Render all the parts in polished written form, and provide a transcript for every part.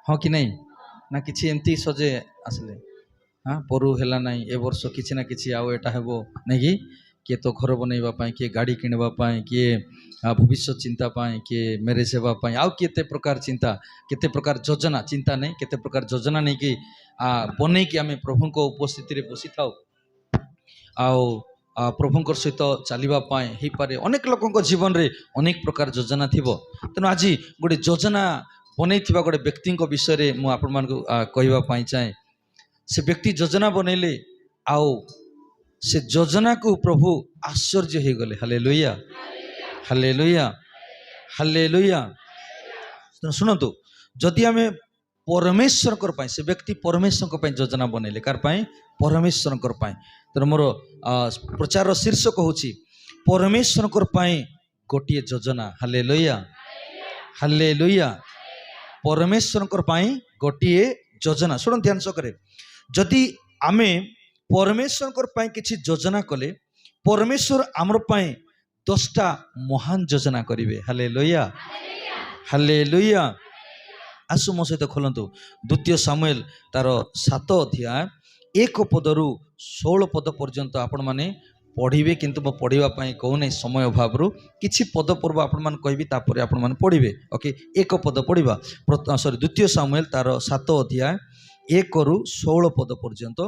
हाँ कि नहीं ना किसी एमती सजे आसले हाँ परू है ना ए वर्ष किसी ना किसी आउ एटा हेबो नहीं कि किए तो घर बनइबा किए गाड़ी किणवाई किए भविष्य चिंता किए मैरेज होगापाई आउ केते प्रकार चिंता केते प्रकार योजना चिंता नहीं केते प्रकार योजना नहीं कि बन कि आम प्रभु को उपस्थिति बसी था प्रभुंर सहित चलवाई हो पारे अनेक लोक जीवन में अनेक प्रकार योजना थी तेणु आज गोटे योजना बनई गोटे व्यक्ति विषय में आपको चाहे से व्यक्ति योजना बनइले आओ से योजना को प्रभु आश्चर्य हो गले हालेलुया हालेलुया हालेलुया। शुणु जदि आम परमेश्वर से व्यक्ति परमेश्वर योजना बनइले कार परमेश्वर तेणु मोर प्रचार शीर्षक हूँ परमेश्वर गोटे योजना हालेलुया हालेलुया परमेश्वर गोटे योजना। शुण ध्यान सकरे जदि आमे परमेश्वर किसी योजना कले परमेश्वर आमर पाई 10टा महान योजना करेंगे हालेलुया हालेलुया। आसु मो सहित खोलतु द्वितीय सामुएल तार 7 अध्याय 1 पदरु 16 पद पर्यंत आपण माने पढ़िबे किंतु मो पढ़ापी कहूना समय अभाव किछि पद पूर्व आपण मान कहबी तापर आपण मान पढ़िबे ओके 1 पद पढ़िबा सॉरी द्वितीय सामुएल तार 7 अध्याय 1 रु 16 पद पर्यंत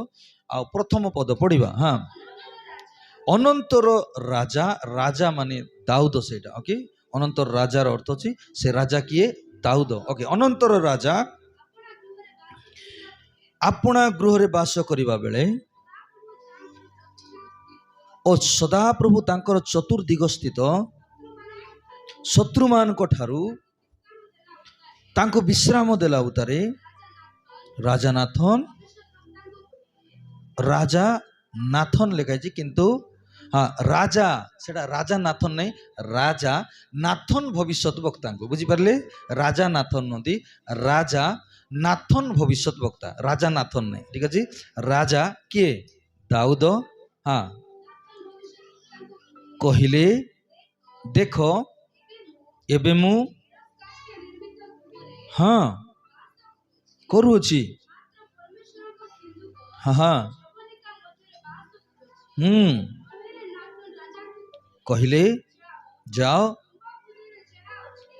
आ प्रथम पद पढ़िबा। हाँ अनंतर राजा राजा माने दाऊद सेटा ओके अनंतर राजार अर्थ अछि से राजा किए दाऊद ओके अनंतर राजा अपना गृह रे वास करिबा बेले और सदा प्रभु तांकर चतुर्दिग स्थित शत्रु मान को ठारू तांको विश्राम देला उतारे राजा नाथन लिखाई किंतु हाँ राजा सेटा राजा नाथन नहीं राजा नाथन भविष्यत वक्ता को बुझी पारले राजा नाथन नदी राजा नाथन भविष्यत वक्ता राजा नाथन नहीं ठीक है राजा किए दाऊद हाँ कहिले देख एबे मु हाँ करुची हाँ हाँ कहिले जाओ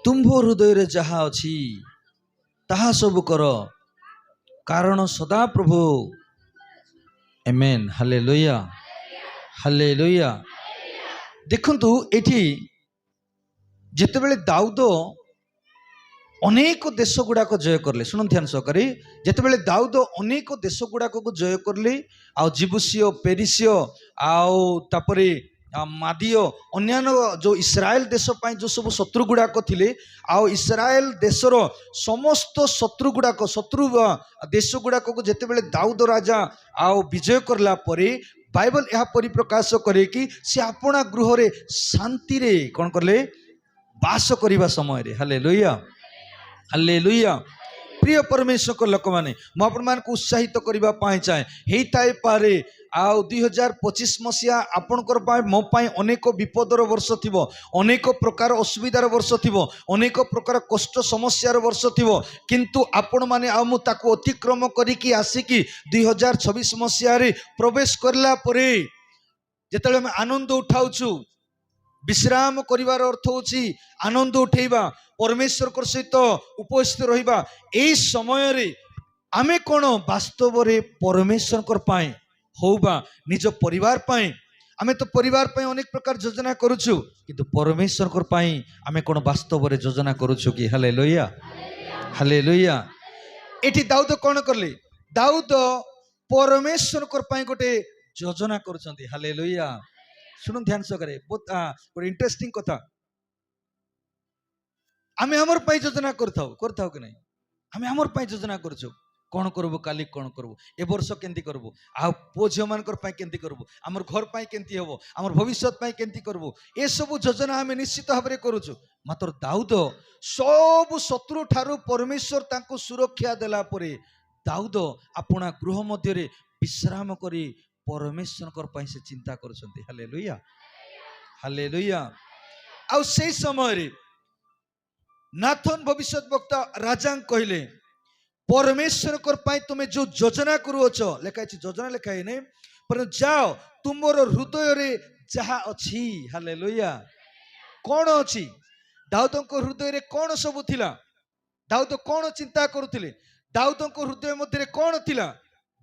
तुम्भो हृदय रे जहा अछि ताहा सब कर कारण सदा प्रभु आमेन हालेलुया हालेलुया। देखंतु एठी जेतेबेले दाऊद अनेक देश गुड़ाक जय करले शुण ध्यान सहकारी जेतेबेले दाऊद अनेक देश गुड़ाक को जय करले आ जिबुसियो पेरिसियो आउ तापरे मादियो अन्यान्य जो इस्राएल देश पाई जो सब शत्रु गुड़ाक थिले आउ इस्राएल देशर समस्त शत्रु गुड़ाक शत्रु देश गुड़ाक को जेतेबेले दाऊद राजा आउ विजय करला परे बाइबल यह परिप्रकाश करे कि से अपना गृह रे शांति रे कौन करले वास करिबा समय रे हालेलुया हालेलुया। प्रिय परमेश्वर को लोक माने मु आपण मान को उत्साहित करिबा पाए चाहे हेई ताई पारे आउ 2025 मसिया आपणकर पाए मो पाए अनेक विपदर वर्ष थिबो अनेक प्रकार असुविधार वर्ष थिबो अनेक प्रकार कष्ट समस्यार वर्ष थिबो किंतु आपण माने आ मु ताको अतिक्रम करिकि आसिकि 2026 मसिया रे प्रवेश करला परे जेतले हम आनंद उठाउछु विश्राम करिवार अर्थ होछि आनंद उठेबा परमेश्वर को सहित उपस्थित रहिबा एई समय रे आमे कोन वास्तव रे परमेश्वर कर पाए होबा निज परिवार पाए आमे तो परिवार पाए अनेक प्रकार योजना करूछु किंतु परमेश्वर कर पाए आमे कोन वास्तव रे योजना करूछु कि हालेलुया हालेलुया। एठी दाऊद कोन करले दाऊद परमेश्वर कर पाए गोटे योजना करूछंती हालेलुया। शुणु ध्यान सहकारे बहुत गोटे इंटरेस्टिंग कथा आमे हमर पाई योजना करथाउ कि नहीं आमे हमर पाई योजना करछु कौन करबो काली कौन करबो ए वर्ष केंती करबो आ पो झियो मानकर पाई केंती करबो हमर घर पाई केंती हेबो हमर भविष्यत पाई केंती करबो ए सब योजना आमे निश्चित भाबरे करूछु मात्र दाऊद सब शत्रु ठारू परमेश्वर तांको सुरक्षा देला परे दाऊद अपना गृह मध्य रे विश्राम करी परमेश्वर कर पाई से चिंता करछंती हालेलुया हालेलुया। आ से समय रे नाथन भविष्यत वक्ता राजा कहले परमेश्वर तुम्हें जो योजना करुअछ लेखा योजना लिखाई नहीं पर जाओ तुमर हृदय रे जहा अछि हालेलुया कौन अछि दाऊद हृदय रे कौन सब थिला दाऊद कौन चिंता करुथिले दाऊद हृदय मध्य कौन थिला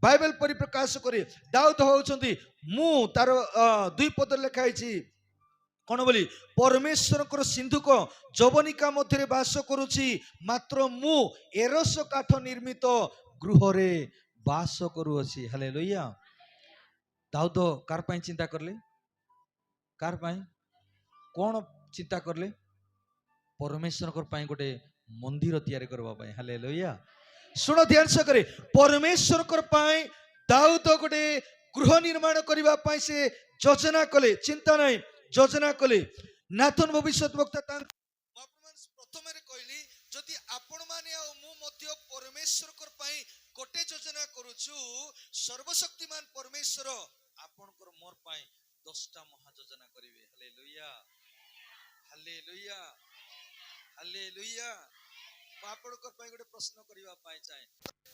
बाइबल परिप्रकाश करे दाऊद होउछंती मु तार 2 पद लिखाई कौन बोली परमेश्वर सिंधुक जवनिका मध्य बास करुछि मात्र मु एरस काठ निर्मित गृह रे बास करुअछि हालेलुया दाऊद कार पई चिंता करले कार पई कौन चिंता करले परमेश्वर पई गोटे मंदिर तैयारी करबा पई हालेलुया सुनो ध्यान से करे परमेश्वर पई दाऊद गोटे गृह निर्माण करबा पई से योजना कले चिंता नहीं योजना कले नाथन भविष्यद्वक्ता प्रथम कहली जदि आपण माने आ मु मध्य परमेश्वर पई गोटे योजना करूछु सर्वशक्तिमान परमेश्वर आपनकर मोर पई 10टा महा योजना करिवे हालेलुया हालेलुया हालेलुया आपनकर पई गोटे प्रश्न करिवा पई चाहे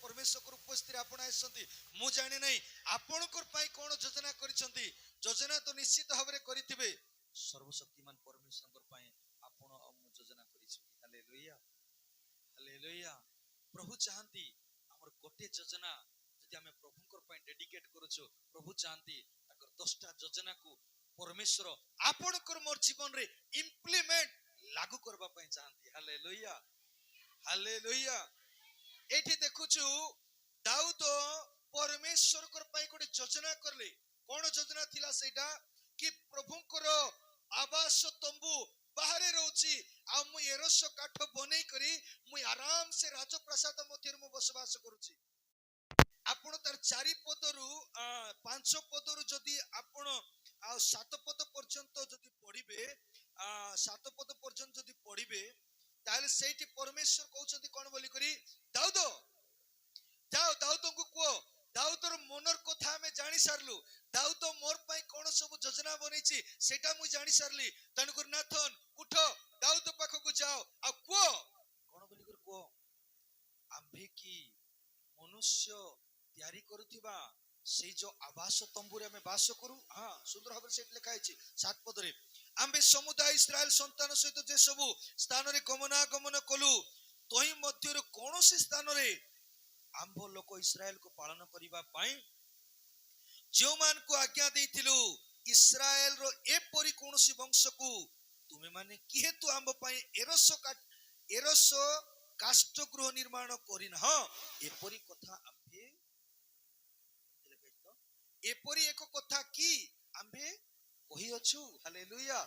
परमेश्वर उपस्थित आपण आइसंती मु जाने नहीं आपनकर पई कोन योजना करिसंती योजना तो निश्चित भाबरे करिथिबे सर्वशक्तिमान परमेश्वर पई आपण मु योजना करिछु हालेलुया हालेलुया प्रभु चाहंती हमर गोटे योजना जदि हमें प्रभुकर पई डेडिकेट करूछु प्रभु चाहंती ताकर 10टा योजना को परमेश्वर आपनकर मोर जीवन रे इंप्लीमेंट लागू करबा पई चाहंती हालेलुया हालेलुया एठी देखुछु दाऊद परमेश्वर कर पई गोटे योजना करले कोन योजना थिला सेटा कि प्रभुकर आवास तंबू बाहरे रहउची आ मु एरस काठ बनै करी मु आराम से राजप्रासाद मध्य मु बसवास करूची आपण तार 4 पदरु 5 पदरु जदि आपण 7 पद पर्यंत जदि पढिबे 7 पद पर्यंत जदि पढिबे ताले सेठी परमेश्वर कहउछंती कोन बोली करी दाऊद जाओ दाऊद को को दाऊदर मनर कथा हमें जानि सारलु दाऊद मोर पई कोन सब योजना बनेछि सेटा मु जानि सारली तनकुर नाथन उठ दाऊद पाखो को जाओ आ को कोन बोली कर को आम्भे की मनुष्य तयारी करूथिबा से जो आवास तंबुरे में बास करू हां सुंदर भाबरे सेट लिखा है 7 पदरे आम्भे समुदाय इस्राएल संतान सहित जे सब स्थान रे गमनागमन कलु तोही मध्य कौन से स्थान रे आंभ लोक इस्राएल को पालन करिबा पई जो मान को आज्ञा देथिलु इस्राएल रो एपरि कोनोसी वंश को तुमे माने किहेतु आंभ पई एरस काष्ठ गृह निर्माण करिन हां एपरि कथा आंभे एपरि एक कथा की आंभे कहि अछु हालेलुया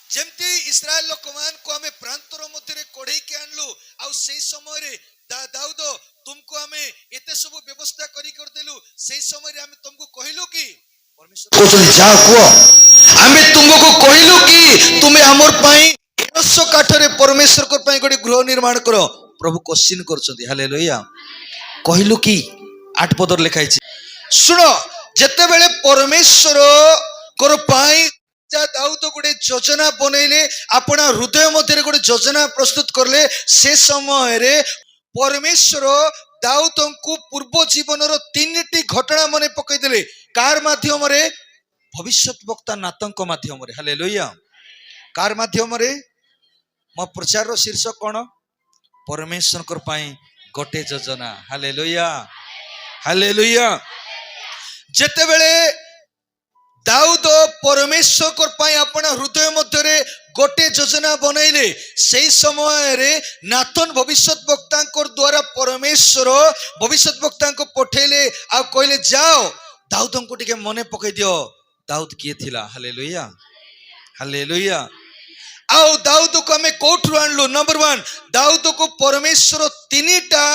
जेमती इस्राएल लोकमान को हमें प्रांतर मध्य कोढ़ई के आनलु आ से समय रे दाऊद तुमको हमें एते सब व्यवस्था करी कर देलु से समय रे हमें तुमको कहिलु कि परमेश्वर कहछन जा को हमें तुमको कहिलु कि तुमे हमर पई 100 काठ रे परमेश्वर को पई गोटे गृह निर्माण करो प्रभु क्वेश्चन करछथि हालेलुया कहिलु कि 8 पदर लिखाई छी सुनो जते बेले परमेश्वर कर पई दाऊद गोटे योजना बनैले अपना हृदय मध्य गोटे योजना प्रस्तुत करले से समय रे परमेश्वर दाऊद को पूर्व जीवन रो 3टी घटना मने पकई देले कार माध्यम रे भविष्यत वक्ता नाथंक माध्यम रे हालेलुया कार माध्यम रे मो प्रचार रो शीर्षक कोन परमेश्वर कर पई गोटे योजना हालेलुया हालेलुया जते बेले दाऊद परमेश्वर को पाई अपना हृदय मध्य रे गोटे योजना बनैले सेही समय रे नाथन भविष्यत वक्ता द्वारा परमेश्वर भविष्यत वक्ता को पठेले आ कहले जाओ दाऊद को टिके मने पकई दियो दाऊद किए थिला हालेलुया हालेलुया आओ दाऊद को हमें कोठरु आनलु नंबर 1 दाऊद को परमेश्वर 3टा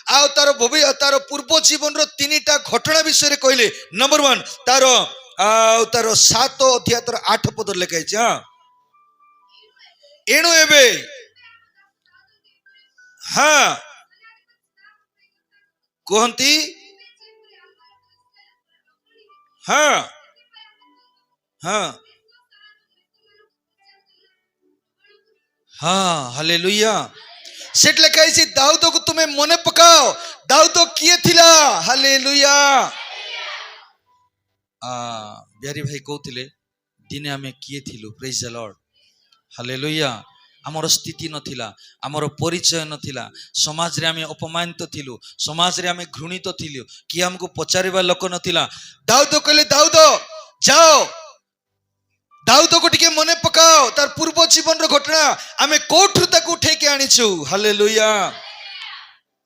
आ तार पूर्व जीवन रो 3टा घटना विषय रे कहले नंबर 1 तार 7 अध्याय 8 पद लिखाई हाँ एणु एबे हाँ कहती हाँ हाँ हाँ हालेलुया ସେଠି ଲେଖା ହେଇଛି ଦାଉଦକୁ ତୁମେ ମନେ ପକାଅ। ଦାଉଦ କିଏ ଥିଲା? ହାଲେଲୁୟା। ବିହାରୀ ଭାଇ କହୁଥିଲେ ଦିନେ ଆମେ କିଏ ଥିଲୁ? ପ୍ରେଜ୍ ଦ ଲର୍ଡ, ହାଲେଲୁୟା। ଆମର ସ୍ଥିତି ନଥିଲା, ଆମର ପରିଚୟ ନଥିଲା, ସମାଜରେ ଆମେ ଅପମାନିତ ଥିଲୁ, ସମାଜରେ ଆମେ ଘୃଣିତ ଥିଲୁ, କିଏ ଆମକୁ ପଚାରିବା ଲୋକ ନଥିଲା। ଦାଉଦ କହିଲେ ଦାଉଦ ଯାଅ, ଦାଉଦକୁ ଟିକେ ମନେ ପକାଅ, ତାର ପୂର୍ବ ଜୀବନର ଘଟଣା ଆମେ କୋଉଠୁ ତାକୁ ଉଠେଇକି ଆଣିଛୁ। ହାଲେଲୁୟା।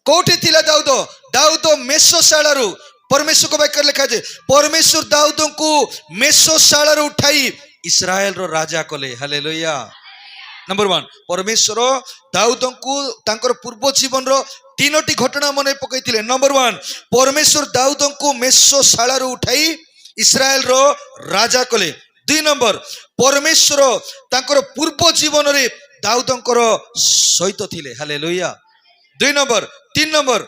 କୋଉଠି ଥିଲା ଦାଉଦ? ଦାଉଦ ମେଷଶାଳାରୁ, ପରମେଶ୍ୱରଙ୍କ ବାକ୍ୟରେ ଲେଖାଯାଏ ପରମେଶ୍ୱର ଦାଉଦଙ୍କୁ ମେଷଶାଳାରୁ ଉଠାଇ ଇସ୍ରାଏଲର ରାଜା କଲେ। ହାଲେଲୁୟା। ନମ୍ବର 1, ପରମେଶ୍ୱର ଦାଉଦଙ୍କୁ ତାଙ୍କର ପୂର୍ବ ଜୀବନର 3ଟି ଘଟଣା ମନେ ପକାଇଥିଲେ। ନମ୍ବର 1, ପରମେଶ୍ୱର ଦାଉଦଙ୍କୁ ମେଷଶାଳାରୁ ଉଠାଇ ଇସ୍ରାଏଲର ରାଜା କଲେ। 2 ନମ୍ବର, ପରମେଶ୍ୱର ତାଙ୍କର ପୂର୍ବ ଜୀବନରେ ଦାଉଦଙ୍କର ସହିତ ଥିଲେ। ହାଲେଲୁୟା। 2 ନମ୍ବର। 3 ନମ୍ବର,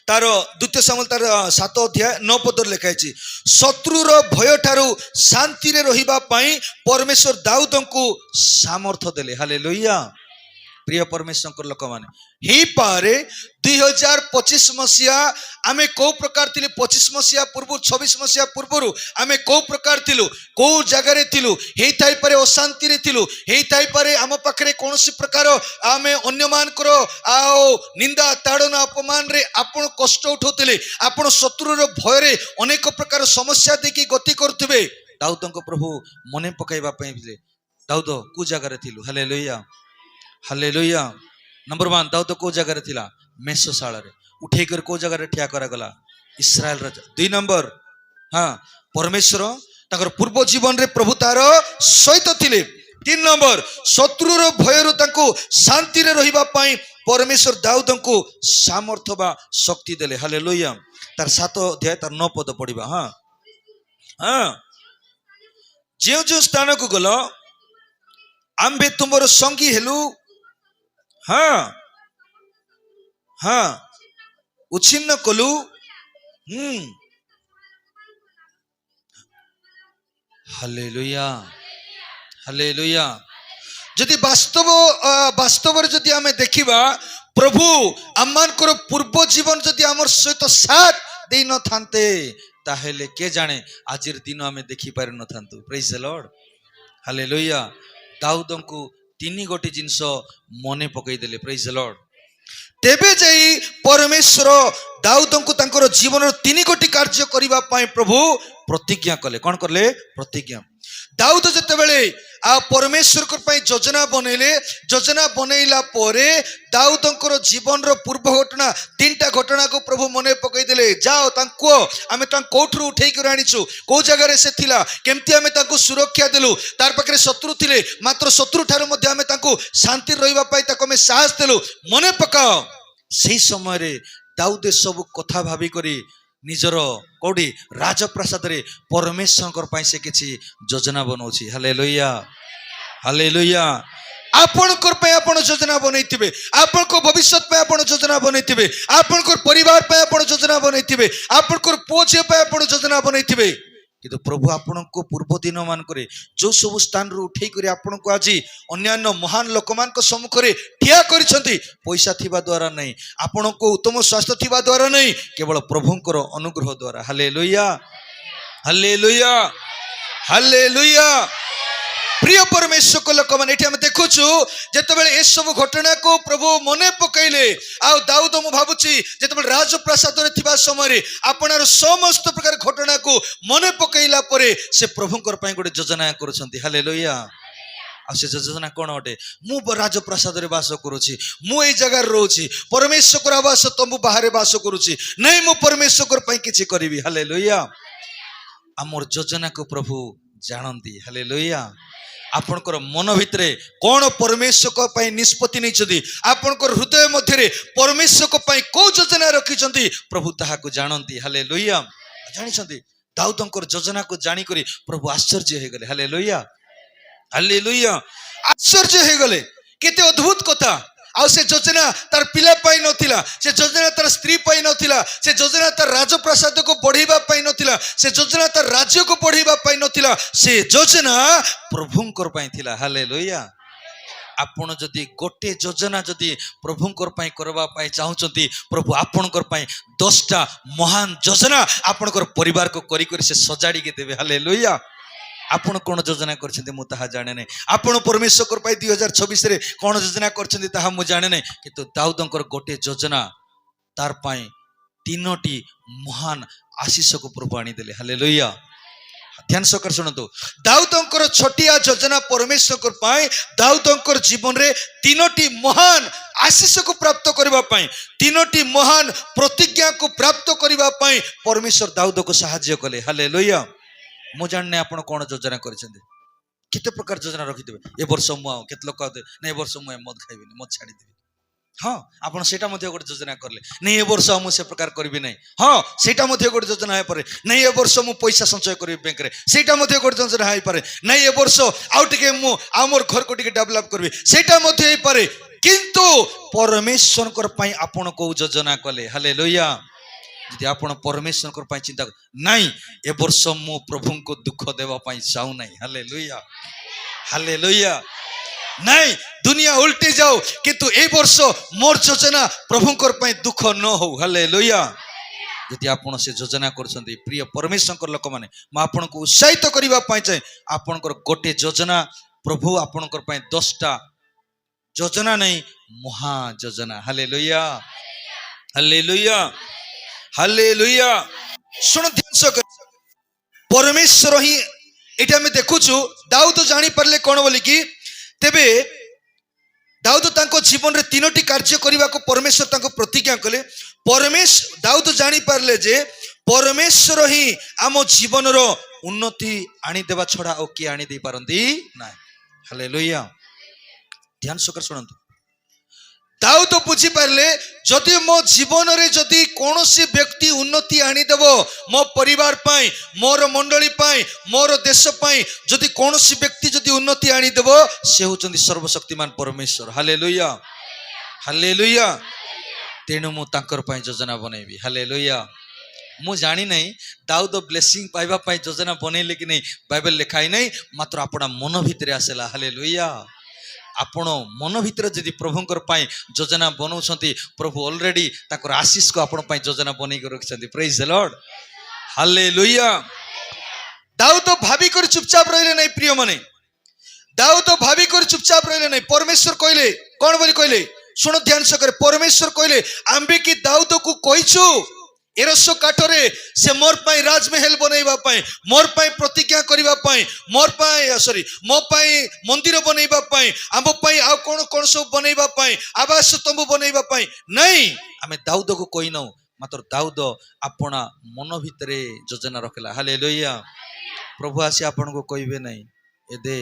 ତାର 2 ସାମୁଏଲ ତାର 7 ଅଧ୍ୟାୟ 9 ପଦରେ ଲେଖା ହେଇଛି ଶତ୍ରୁର ଭୟ ଠାରୁ ଶାନ୍ତିରେ ରହିବା ପାଇଁ ପରମେଶ୍ୱର ଦାଉଦଙ୍କୁ ସାମର୍ଥ୍ୟ ଦେଲେ। ହାଲେଲୁୟା। ପ୍ରିୟ ପରମେଶ୍ୱରଙ୍କର ଲୋକମାନେ, ହେଇପାରେ 2025 ମସିହା ଆମେ କୋଉ ପ୍ରକାର ଥିଲେ, 25 ମସିହା ପୂର୍ବରୁ, 26 ମସିହା ପୂର୍ବରୁ ଆମେ କୋଉ ପ୍ରକାର ଥିଲୁ, କୋଉ ଜାଗାରେ ଥିଲୁ। ହେଇଥାଇପାରେ ଅଶାନ୍ତିରେ ଥିଲୁ, ହେଇଥାଇପାରେ ଆମ ପାଖରେ କୌଣସି ପ୍ରକାର ଆମେ ଅନ୍ୟମାନଙ୍କର ଆଉ ନିନ୍ଦା ତାଡ଼ନା ଅପମାନରେ ଆପଣ କଷ୍ଟ ଉଠାଉଥିଲେ, ଆପଣ ଶତ୍ରୁର ଭୟରେ ଅନେକ ପ୍ରକାର ସମସ୍ୟା ଦେଇକି ଗତି କରୁଥିବେ। ଦାଉଦଙ୍କ ପ୍ରଭୁ ମନେ ପକାଇବା ପାଇଁ ଥିଲେ। ଦାଉଦ କୋଉ ଜାଗାରେ ଥିଲୁ? Hallelujah, hallelujah. ନମ୍ବର 1, ଦାଉଦ କୋଉ ଜାଗାରେ ଥିଲା? ମେଷଶାଳାରେ। ଉଠେଇକରି କୋଉ ଜାଗାରେ ଠିଆ କରାଗଲା? ଇସ୍ରାଏଲ ରାଜା। 2 ନମ୍ବର, ପରମେଶ୍ୱର ତାଙ୍କର ପୂର୍ବ ଜୀବନରେ ପ୍ରଭୁ ତାର ସହିତ ଥିଲେ। 3 ନମ୍ବର, ଶତ୍ରୁର ଭୟରୁ ତାଙ୍କୁ ଶାନ୍ତିରେ ରହିବା ପାଇଁ ପରମେଶ୍ୱର ଦାଉଦଙ୍କୁ ସାମର୍ଥ୍ୟ ବା ଶକ୍ତି ଦେଲେ। ହାଲେଲୁୟା। ତାର 7 ଅଧ୍ୟାୟ ତାର 9 ପଦ ପଢିବା। ଯେଉଁ ଯେଉଁ ସ୍ଥାନକୁ ଗଲ ଆମ୍ଭେ ତୁମର ସଙ୍ଗୀ ହେଲୁ, ଉଚ୍ଛିନ୍ନ କଲୁ। Hallelujah, hallelujah. ଯଦି ବାସ୍ତବରେ ଯଦି ଆମେ ଦେଖିବା, ପ୍ରଭୁ ଆମମାନଙ୍କର ପୂର୍ବ ଜୀବନ ଯଦି ଆମର ସହିତ ସାଥ ଦେଇ ନଥାନ୍ତେ, ତାହେଲେ କେ ଜାଣେ ଆଜିର ଦିନ ଆମେ ଦେଖିପାରି ନଥାନ୍ତୁ। ପ୍ରେଜ୍ ଦ ଲର୍ଡ, ହାଲେଲୁୟା। ଦାଉଦଙ୍କୁ 3 ଗୋଟି ଜିନିଷ ମନେ ପକାଇଦେଲେ। ପ୍ରେଜ୍ ଦ ଲର୍ଡ। ତେବେ ଯାଇ ପରମେଶ୍ୱର ଦାଉଦଙ୍କୁ ତାଙ୍କର ଜୀବନର 3 ଗୋଟି କାର୍ଯ୍ୟ କରିବା ପାଇଁ ପ୍ରଭୁ ପ୍ରତିଜ୍ଞା କଲେ। କ'ଣ କଲେ? ପ୍ରତିଜ୍ଞା। ଦାଉଦ ଯେତେବେଳେ ପରମେଶ୍ୱରଙ୍କ ପାଇଁ ଯୋଜନା ବନେଇଲେ, ଯୋଜନା ବନେଇଲା ପରେ ଦାଉଦଙ୍କର ଜୀବନର ପୂର୍ବ ଘଟଣା 3ଟା ଘଟଣାକୁ ପ୍ରଭୁ ମନେ ପକାଇଦେଲେ। ଯାଅ ତାଙ୍କୁ କୁହ, ଆମେ ତାଙ୍କୁ କୋଉଠୁ ଉଠେଇକି ଆଣିଛୁ, କୋଉ ଜାଗାରେ ସେ ଥିଲା, କେମିତି ଆମେ ତାଙ୍କୁ ସୁରକ୍ଷା ଦେଲୁ। ତାର ପାଖରେ ଶତ୍ରୁ ଥିଲେ, ମାତ୍ର ଶତ୍ରୁ ଠାରୁ ମଧ୍ୟ ଆମେ ତାଙ୍କୁ ଶାନ୍ତିରେ ରହିବା ପାଇଁ ତାକୁ ଆମେ ସାହସ ଦେଲୁ। ମନେ ପକାଅ, ସେଇ ସମୟରେ ଦାଉଦ ସବୁ କଥା ଭାବି କରି ନିଜର କୋଉଠି ରାଜପ୍ରାସାଦରେ ପରମେଶ୍ୱରଙ୍କ ପାଇଁ ସେ କିଛି ଯୋଜନା ବନଉଛି। Hallelujah, hallelujah. ଆପଣଙ୍କର ପାଇଁ ଆପଣ ଯୋଜନା ବନେଇଥିବେ, ଆପଣଙ୍କ ଭବିଷ୍ୟତ ପାଇଁ ଆପଣ ଯୋଜନା ବନେଇଥିବେ, ଆପଣଙ୍କର ପରିବାର ପାଇଁ ଆପଣ ଯୋଜନା ବନେଇଥିବେ, ଆପଣଙ୍କର ପୁଅ ଝିଅ ପାଇଁ ଆପଣ ଯୋଜନା ବନେଇଥିବେ। କିନ୍ତୁ ପ୍ରଭୁ ଆପଣଙ୍କୁ ପୂର୍ବ ଦିନ ମାନଙ୍କରେ ଯୋଉ ସବୁ ସ୍ଥାନରୁ ଉଠେଇ କରି ଆପଣଙ୍କୁ ଆଜି ଅନ୍ୟାନ୍ୟ ମହାନ ଲୋକମାନଙ୍କ ସମ୍ମୁଖରେ ଠିଆ କରିଛନ୍ତି, ପଇସା ଥିବା ଦ୍ୱାରା ନାହିଁ, ଆପଣଙ୍କୁ ଉତ୍ତମ ସ୍ୱାସ୍ଥ୍ୟ ଥିବା ଦ୍ୱାରା ନାହିଁ, କେବଳ ପ୍ରଭୁଙ୍କର ଅନୁଗ୍ରହ ଦ୍ୱାରା। Hallelujah, hallelujah, hallelujah. ପ୍ରିୟ ପରମେଶ୍ୱରଙ୍କ ଲୋକମାନେ, ଏଠି ଆମେ ଦେଖୁଛୁ ଯେତେବେଳେ ଏସବୁ ଘଟଣାକୁ ପ୍ରଭୁ ମନେ ପକାଇଲେ, ଆଉ ଦାଉଦ ମୁଁ ଭାବୁଛି ଯେତେବେଳେ ରାଜପ୍ରାସାଦରେ ଥିବା ସମୟରେ ଆପଣାର ସମସ୍ତ ପ୍ରକାର ଘଟଣାକୁ ମନେ ପକାଇଲା ପରେ ସେ ପ୍ରଭୁଙ୍କର ପାଇଁ ଗୋଟେ ଯୋଜନା କରୁଛନ୍ତି। ହାଲେଲୁୟା। ଆଉ ସେ ଯୋଜନା କ'ଣ ଅଟେ? ମୁଁ ରାଜପ୍ରାସାଦରେ ବାସ କରୁଛି, ମୁଁ ଏଇ ଜାଗାରେ ରହୁଛି, ପରମେଶ୍ୱରଙ୍କର ଆବାସ ତମ୍ବୁ ବାହାରେ ବାସ କରୁଛି, ନାଇଁ ମୁଁ ପରମେଶ୍ୱରଙ୍କ ପାଇଁ କିଛି କରିବି। ହାଲେଲୁୟା। ଆମର ଯୋଜନାକୁ ପ୍ରଭୁ ଜାଣନ୍ତି। ହାଲେଲୁୟା। ଆପଣଙ୍କର ମନ ଭିତରେ କ'ଣ ପରମେଶ୍ୱରଙ୍କ ପାଇଁ ନିଷ୍ପତ୍ତି ନେଇଛନ୍ତି, ଆପଣଙ୍କର ହୃଦୟ ମଧ୍ୟରେ ପରମେଶ୍ୱରଙ୍କ ପାଇଁ କୋଉ ଯୋଜନା ରଖିଛନ୍ତି, ପ୍ରଭୁ ତାହାକୁ ଜାଣନ୍ତି। ହାଲେଲୁୟା। ଜାଣିଛନ୍ତି, ଦାଉଦଙ୍କର ଯୋଜନାକୁ ଜାଣିକରି ପ୍ରଭୁ ଆଶ୍ଚର୍ଯ୍ୟ ହେଇଗଲେ। Hallelujah, hallelujah. ଆଶ୍ଚର୍ଯ୍ୟ ହେଇଗଲେ। କେତେ ଅଦ୍ଭୁତ କଥା। ଆଉ ସେ ଯୋଜନା ତାର ପିଲା ପାଇଁ ନଥିଲା, ସେ ଯୋଜନା ତାର ସ୍ତ୍ରୀ ପାଇଁ ନଥିଲା, ସେ ଯୋଜନା ତାର ରାଜପ୍ରାସାଦକୁ ବଢେଇବା ପାଇଁ ନଥିଲା, ସେ ଯୋଜନା ତାର ରାଜ୍ୟକୁ ବଢେଇବା ପାଇଁ ନଥିଲା, ସେ ଯୋଜନା ପ୍ରଭୁଙ୍କର ପାଇଁ ଥିଲା। ହାଲେଲୁୟା। आपण जदि गोटे योजना जदि प्रभुंकर पाई करबा पाई चाहुचंती प्रभु आपणकर पाई 10टा महान योजना आपणकर परिवार को करी करी से सजाड़ी के देबे हालेलुया। आपण कौन योजना करछन्ती मु ताहा जाने नहीं। आपण परमेश्वर पाई 2026 रे कौन योजना करछन्ती ताहा मु जाने नहीं, किंतु दाऊदंकर गोटे योजना तार पाई 3टी महान आशीष को प्रभु आनी देले हालेलुया। ध्यान सकर सुनतो, दाऊदंकर छोटिया योजना परमेश्वर पाई दाऊदंकर जीवन रे 3टी महान आशीष को प्राप्त करबा पाई 3टी महान प्रतिज्ञा को प्राप्त करबा पाई परमेश्वर दाऊद को सहायता कले हालेलुया। मु जानने आपण कौन योजना करछन्ती केते प्रकार योजना रखिथिबे ए वर्ष मु केते लोक नै ए वर्ष मु मद खाइबिनी मद छाडी देबी। हाँ आपण सेटा मध्ये गोटे योजना करले नै ए वर्ष मु से प्रकार करबी नै। हाँ सेटा मध्ये गोटे योजना है पारे नै ए वर्ष मु पैसा संचय करबी बैंक रे सेटा मध्ये गोटे योजना है पारे नै ए वर्ष आउ टिके मु आमर घर को टिके डेवलप करबी सेटा मध्ये है पारे, किंतु परमेश्वर कर पई आपण को योजना कले हालेलुया। यदि आपण परमेश्वर कर पई चिंता नहीं ए वर्ष मु प्रभु को दुख देवा पई चाहू नहीं हालेलुया हालेलुया। नहीं दुनिया उल्टी जाओ किंतु ए वर्ष मोर योजना प्रभु कर पई दुख न हो हालेलुया। यदि आपण से योजना करछन्ती प्रिय परमेश्वर लोक माने म आपण को उत्साहित करबा पई चाहे आपनकर गोटे योजना प्रभु आपनकर पई 10टा योजना नहीं महा योजना हालेलुया हालेलुया हालेलुया। सुन ध्यान से परमेश्वर ही एटा में देखुछु दाऊद जानी परले कोन बोली कि तेबे दाऊद तांको जीवन रे 3टी कार्य करबा को परमेश्वर तांको प्रतिज्ञा कले। परमेश्वर दाऊद जानी परले जे परमेश्वर ही आम जीवन रो उन्नति आनी देबा छडा ओ के आनी दे पारंती ना हालेलुया। ध्यान सकर सुनंतु, दाऊद बुझी पारले जदि मो जीवन रे जदि कोनोसी व्यक्ति उन्नति आनी देबो मो परिवार पाई मोर मंडली पाई मोर देश पाई जदि कोनोसी व्यक्ति जदि उन्नति आनी देबो से होचंदी सर्वशक्तिमान परमेश्वर हालेलुया हालेलुया। तेणु मु तांकर पाई योजना बनेबी हालेलुया। मु जानी नहीं दाऊद ब्लेसिंग पाइबा पाई योजना बनेले कि नहीं बाइबल लिखाई नहीं, मात्र आपना मन भितरे आसेला हालेलुया। आपण मन भितर जदि प्रभुंकर पाई योजना बनाउछन्ती प्रभु ऑलरेडी ताकर आशीष को आपण पाई योजना बनै के रखछन्ती प्रेज द लॉर्ड हालेलुया। दाऊद भाभी कर चुपचाप रहले नहीं प्रिय मने, दाऊद भाभी कर चुपचाप रहले नहीं। परमेश्वर कहले कोन बोली कहले सुनो ध्यान से करे, परमेश्वर कहले आम्बे की दाऊद को कहिछु एरसो काठरे से मोर पाई राजमहल बनैबा पाई मोर पाई प्रतिज्ञा करिबा पाई मोर पाई सॉरी मो पाई मंदिर बनैबा पाई आम पाई आ कोन कोन सब बनैबा पाई आवास तंबू बनैबा पाई नहीं आमे दाऊद को कहि नौ, मात्र दाऊद आपना मन भितरे योजना रखला हालेलुया। प्रभु आसी आपन को कहिबे नहीं ए दे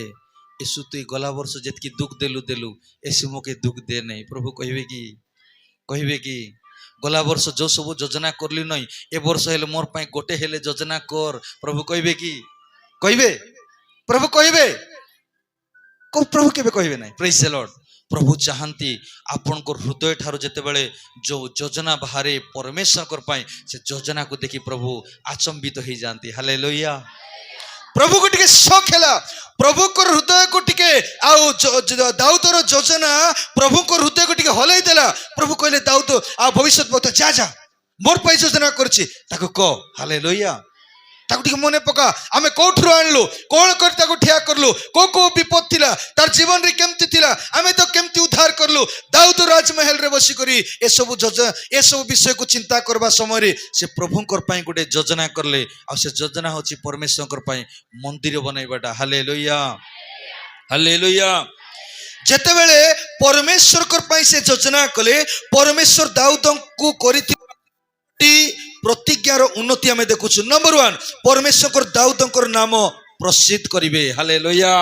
यसु तू गला वर्ष जेतकी दुख देलु देलु यसु मोके दुख दे नहीं। प्रभु कहिबे कि गला वर्ष जो सब योजना करली नहीं ए वर्ष हेले मोर पाई गोटे हेले योजना कर। प्रभु कहिबे कि कहिबे प्रभु कहिबे को प्रभु केबे कहिबे नहीं प्रेज द लॉर्ड। प्रभु चाहती आपन को हृदय ठारो जेते बेले जो योजना बाहरे परमेश्वर कर पाई से योजना को देखि प्रभु आचंबित हो जाती हालेलुया। प्रभु को टिके शौक हैला प्रभु को हृदय को टिके आउ दाऊदर योजना प्रभु को हृदय को टिके हलै देला। प्रभु कहले दाऊद आ भविष्यत बता जा जा मोर पाई योजना करछि ताको को हालेलुया। ताको टिके मने पका आमे कोठरो आनलो कोन कर ताको ठिया करलो को विपद थिला तार जीवन रे केमति थिला आमे तो केमति उद्धार करलो। दाऊद राजमहल रे बसी करी ए सब विषय को चिंता करबा समय रे से प्रभु कर पाई गोटे योजना करले आ से योजना होछि परमेश्वर कर पाई मंदिर बनैबाटा हालेलुया हालेलुया। जेते बेले परमेश्वर कर पाई से योजना कले परमेश्वर दाऊद को करिथि प्रतिज्ञार उन्नति आमे देखुछु। नंबर 1 परमेश्वर दाऊदंकर नाम प्रसिद्ध करिवे हालेलुया।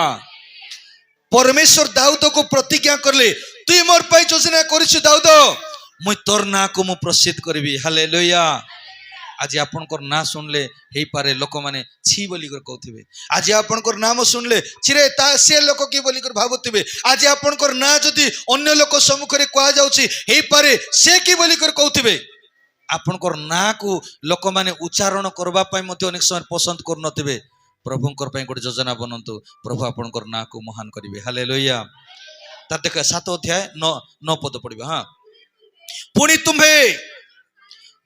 परमेश्वर दाऊद को प्रतिज्ञा करले तू मोर पाई योजना करिछु दाऊद मुई तोर ना को मु प्रसिद्ध करिवी हालेलुया। आज आपनकर ना सुनले हेई पारे लोक माने छी बोली कर कहथिबे, आज आपनकर नाम सुनले छिरे ता से लोक की बोली कर भाबुथिबे, आज आपनकर ना जदी अन्य लोक सम्मुख रे कोआ जाउची हेई पारे से की बोली कर कहथिबे। आपनकर ना को लोक माने उच्चारण करबा पाई मध्ये अनेक समय पसंद कर नथिबे। प्रभुंकर पाई गोटे योजना बनंतु प्रभु आपनकर ना को महान करिवे हालेलुया ତାର ଦେଖ 7 ଅଧ୍ୟାୟ 9 ପଦ ପଢିବା। ହଁ, ପୁଣି ତୁମ୍ଭେ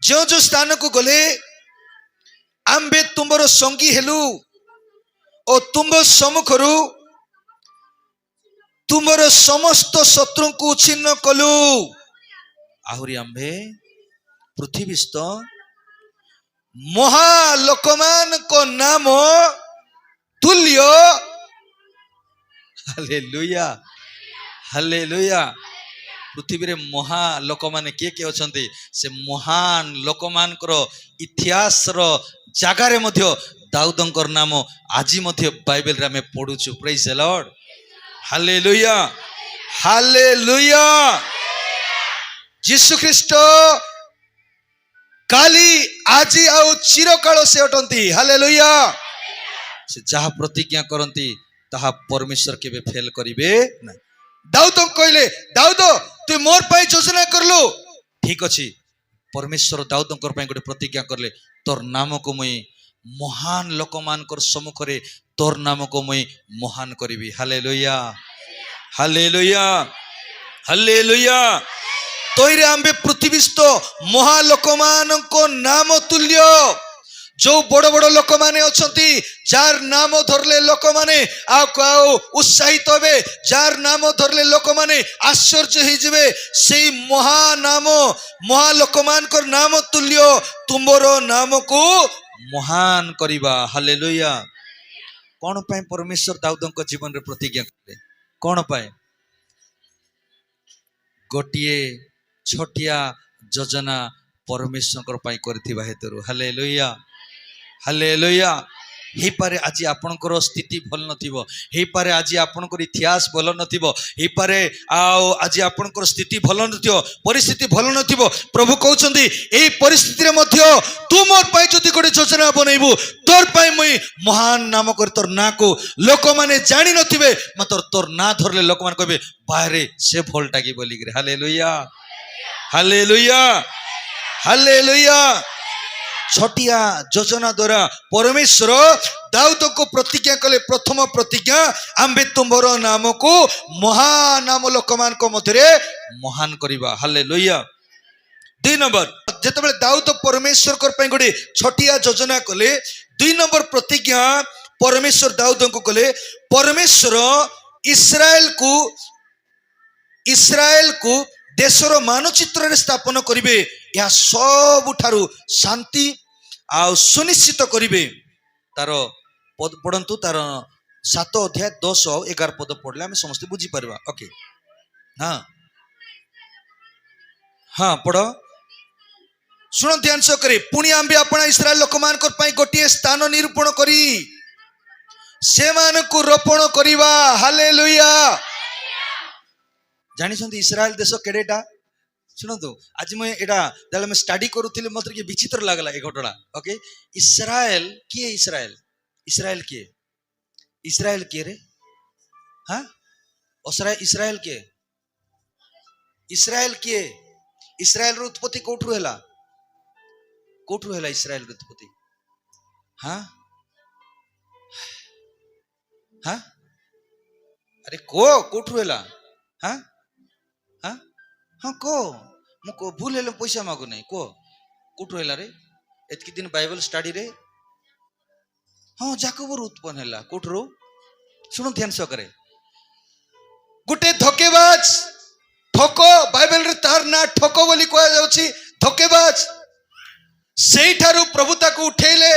ଯେଉଁ ଯେଉଁ ସ୍ଥାନକୁ ଗଲେ ଆମ୍ଭେ ତୁମର ସଙ୍ଗୀ ହେଲୁ ଓ ତୁମ୍ଭ ସମ୍ମୁଖରୁ ତୁମର ସମସ୍ତ ଶତ୍ରୁଙ୍କୁ ଉଚ୍ଛିନ୍ନ କଲୁ। ଆହୁରି ଆମ୍ଭେ ପୃଥିବୀସ୍ଥ ମହାଲୋକମାନଙ୍କ ନାମ ତୁଲ୍ୟ, ହାଲେଲୁୟା ହାଲେଲୁୟା, ପୃଥିବୀରେ ମହା ଲୋକମାନେ କିଏ କିଏ ଅଛନ୍ତି? ସେ ମହାନ ଲୋକମାନଙ୍କର ଇତିହାସର ଜାଗାରେ ମଧ୍ୟ ଦାଉଦଙ୍କର ନାମ ଆଜି ମଧ୍ୟ ବାଇବେଲରେ ଆମେ ପଢୁଛୁ। ପ୍ରେଜ୍ ଦ ଲର୍ଡ, ହାଲେଲୁୟା ହାଲେଲୁୟା। ଯୀଶୁ ଖ୍ରୀଷ୍ଟ କାଲି ଆଜି ଆଉ ଚିରକାଳ ସେ ଅଟନ୍ତି। ହାଲେଲୁୟା। ସେ ଯାହା ପ୍ରତିଜ୍ଞା କରନ୍ତି ତାହା ପରମେଶ୍ୱର କେବେ ଫେଲ କରିବେ ନା। ଦାଉଦ କହିଲେ, ଦାଉଦ ତୁ ମୋର ପାଇଁ ଯୋଜନା କରଲୁ, ଠିକ ଅଛି। ପରମେଶ୍ୱର ଦାଉଦଙ୍କର ପାଇଁ ଗୋଟେ ପ୍ରତିଜ୍ଞା କରଲେ, ତୋର ନାମକୁ ମୁଇଁ ମହାନ ଲୋକମାନଙ୍କର ସମ୍ମୁଖରେ ତୋର ନାମକୁ ମୁଇଁ ମହାନ କରିବି। Hallelujah hallelujah hallelujah. ତଇରେ ଆମ୍ଭେ ପୃଥିବୀସ୍ଥ ମହାଲୋକମାନଙ୍କ ନାମ ତୁଲ୍ୟ। ଯୋଉ ବଡ ବଡ ଲୋକମାନେ ଅଛନ୍ତି, ଯାର ନାମ ଧରିଲେ ଲୋକମାନେ ଆଉ ଉତ୍ସାହିତ ହେବେ, ଯାର ନାମ ଧରିଲେ ଲୋକମାନେ ଆଶ୍ଚର୍ଯ୍ୟ ହେଇଯିବେ, ସେଇ ମହାନାମ ମହାଲୋକମାନଙ୍କର ନାମ ତୁଲ୍ୟ ତୁମର ନାମକୁ ମହାନ କରିବା। ହାଲେଲୁୟା। କଣ ପାଇଁ ପରମେଶ୍ୱର ଦାଉଦଙ୍କ ଜୀବନରେ ପ୍ରତିଜ୍ଞା କଲେ? କଣ ପାଇଁ? ଗୋଟିଏ ଛୋଟିଆ ଯୋଜନା ପରମେଶ୍ୱରଙ୍କ ପାଇଁ କରିଥିବା ହେତୁରୁ। Hallelujah hallelujah. ହେଇପାରେ ଆଜି ଆପଣଙ୍କର ସ୍ଥିତି ଭଲ ନଥିବ, ହେଇପାରେ ଆଜି ଆପଣଙ୍କର ଇତିହାସ ଭଲ ନଥିବ, ହେଇପାରେ ଆଉ ଆଜି ଆପଣଙ୍କର ସ୍ଥିତି ଭଲ ନଥିବ, ପରିସ୍ଥିତି ଭଲ ନଥିବ। ପ୍ରଭୁ କହୁଛନ୍ତି ଏଇ ପରିସ୍ଥିତିରେ ମଧ୍ୟ ତୁ ମୋର ପାଇଁ ଯଦି ଗୋଟେ ଯୋଜନା ବନେଇବୁ, ତୋର ପାଇଁ ମୁଇଁ ମହାନ ନାମ କରି ତୋର ନାଁକୁ ଲୋକମାନେ ଜାଣିନଥିବେ, ମାତ୍ର ତୋର ନାଁ ଧରିଲେ ଲୋକମାନେ କହିବେ ବାହାରେ ସେ ଭଲଟା କି ବୋଲିକିରି। Hallelujah hallelujah hallelujah. ଛୋଟିଆ ଯୋଜନା ଦ୍ୱାରା ପରମେଶ୍ୱର ଦାଉଦଙ୍କୁ ପ୍ରତିଜ୍ଞା କଲେ, ପ୍ରଥମ ପ୍ରତିଜ୍ଞା ଆମ୍ଭେ ତୁମର ନାମକୁ ମହାନାମ ଲୋକମାନଙ୍କ ମଧ୍ୟରେ ମହାନ କରିବା। ହାଲେଲୁୟା। 2 ନମ୍ବର, ଯେତେବେଳେ ଦାଉଦ ପରମେଶ୍ୱରଙ୍କ ପାଇଁ ଗୋଟେ ଛୋଟିଆ ଯୋଜନା କଲେ, 2 ନମ୍ବର ପ୍ରତିଜ୍ଞା ପରମେଶ୍ୱର ଦାଉଦଙ୍କୁ କଲେ, ପରମେଶ୍ୱର ଇସ୍ରାଏଲକୁ ଦେଶର ମାନଚିତ୍ରରେ ସ୍ଥାପନ କରିବେ। ଏହା ସବୁଠାରୁ ଶାନ୍ତି ଆଉ ସୁନିଶ୍ଚିତ କରିବେ। ତାର ପଢନ୍ତୁ, ତାର 7 ଅଧ୍ୟାୟ 10 ଆଉ 11 ପଦ ପଢିଲେ ଆମେ ସମସ୍ତେ ବୁଝିପାରିବା। ଓକେ, ହଁ ହଁ ପଢ, ଶୁଣ ଧ୍ୟାନ ସହକାରେ। ପୁଣି ଆମ୍ଭେ ଆପଣା ଇସ୍ରାଏଲ ଲୋକମାନଙ୍କ ପାଇଁ ଗୋଟିଏ ସ୍ଥାନ ନିରୂପଣ କରି ସେମାନଙ୍କୁ ରୋପଣ କରିବା। ହାଲେଲୁୟା। ଜାଣିଛନ୍ତି ଇସ୍ରାଏଲ ଦେଶ କେଡେଟା? ଶୁଣନ୍ତୁ, ଆଜି ମୁଁ ଏଇଟା ଯେତେବେଳେ ମୁଁ ଷ୍ଟଡି କରୁଥିଲି ମତେ ଟିକେ ବିଚିତ୍ର ଲାଗିଲା ଏ ଘଟଣା। ଓକେ, ଇସ୍ରାଏଲ କିଏ? ଇସ୍ରାଏଲ କିଏ? ଇସ୍ରାଏଲ କିଏ ରେ? ହଁ, ଇସ୍ରାଏଲ କିଏ? ଇସ୍ରାଏଲ କିଏ? ଇସ୍ରାଏଲର ଉତ୍ପତ୍ତି କୋଉଠୁ ହେଲା? କୋଉଠୁ ହେଲା ଇସ୍ରାଏଲର ଉତ୍ପତ୍ତି? ହଁ ହଁ, ଆରେ କୋଉଠୁ ହେଲା? ହଁ ହଁ ହଁ, ମୁଁ ଭୁଲ ହେଲେ ପଇସା ମାଗୁ ନାହିଁ। କୋଉଠୁ ହେଲା ରେ? ଏତିକି ଦିନ ବାଇବଲ ଷ୍ଟଡିରେ ହଁ ଯାକବରୁ ଉତ୍ପନ୍ନ ହେଲା। କୋଉଠୁ? ଶୁଣ ଧ୍ୟାନ ସହକାରେ। ଗୋଟେ ଧୋକେବାଜ, ଠକ, ବାଇବେଲରେ ତାର ନାଁ ଠକ ବୋଲି କୁହାଯାଉଛି, ଧୋକେବାଜ। ସେଇଠାରୁ ପ୍ରଭୁ ତାକୁ ଉଠେଇଲେ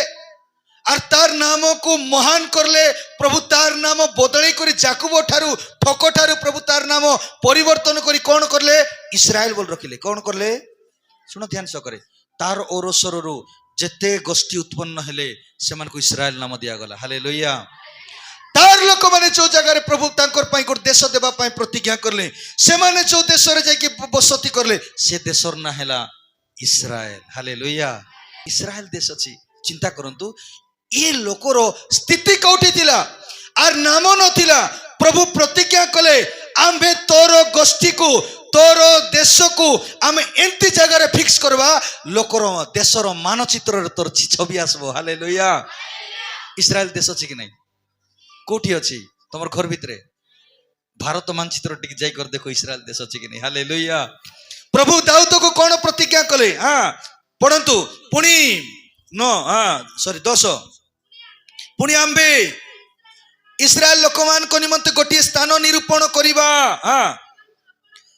আর তার নামକୁ মহান করলে। প্রভু তার নাম বদলাই করে জাকুব ঠারু ঠক ঠারু প্রভু তার নাম পরিবর্তন করে কোন করলে? ইসরায়েল বল রখিলে। কোন করলে? শুণ ধ্যান সহকারে। তার ওরসরু যেতে গোষ্ঠী উৎপন্ন হেলে সেমানকু ইসরায়েল নাম দিয়াগলা। হালেলুয়া। তার লোক মানে যে জায়গায় প্রভু তাঙ্কর পাই গোটে দেশ দেবা পাই প্রতিজ্ঞা করলে, সেমানে যে দেশরে যাইকি বসতি করলে, সে দেশর না হেলা ইসরায়েল। হালেলুয়া। ইসরায়েল দেশ ଅଛି। চিন্তা করন্তু ଏ ଲୋକର ସ୍ଥିତି କୋଉଠି ଥିଲା আর ନାମ ନଥିଲା। ପ୍ରଭୁ ପ୍ରତିଜ୍ଞା କଲେ ଆମ୍ଭେ ତୋର ଗୋଷ୍ଠୀକୁ ତୋର ଦେଶକୁ ଆମେ ଏମିତି ଜାଗାରେ ଫିକ୍ସ କରିବା, ଲୋକର ଦେଶର ମାନଚିତ୍ରରେ ତୋର ଛବି ଆସିବ। ହାଲେଲୁୟା। ଇସ୍ରାଏଲ ଦେଶ ଅଛି କି ନାହିଁ? କୋଉଠି ଅଛି? ତମର ଘର ଭିତରେ भारत मानचित्र टिक जाई कर देखो इस्राएल देश अछि कि नहीं। हालेलुया। प्रभु दाऊद को कौन प्रतिज्ञा कले? हाँ पढ़ंतु पुणी नो सॉरी 10 पुणी आंबे इस्राएल लोक मान को निमंते गोटे स्थान निरूपण करिबा, हाँ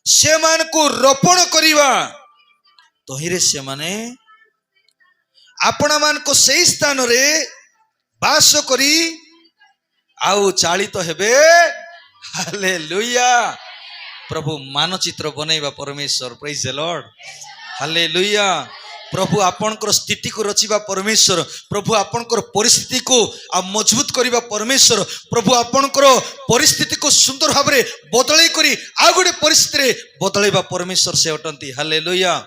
से मान को रोपण करिबा, तहिरे से माने आपण मान को सही स्थान रे बास करी आउ चालित हेबे। हालेलुया। प्रभु मानचित्र बनैबा परमेश्वर, प्रेज द लॉर्ड। हालेलुया। प्रभु आपणकर स्थिति को रचिबा परमेश्वर, प्रभु आपणकर परिस्थिति को मजबूत करिबा परमेश्वर, प्रभु आपणकर परिस्थिति को सुंदर भाबरे बदलै करी आ गोटे परिस्थिति रे बदलैबा परमेश्वर से अटंती। हालेलुया।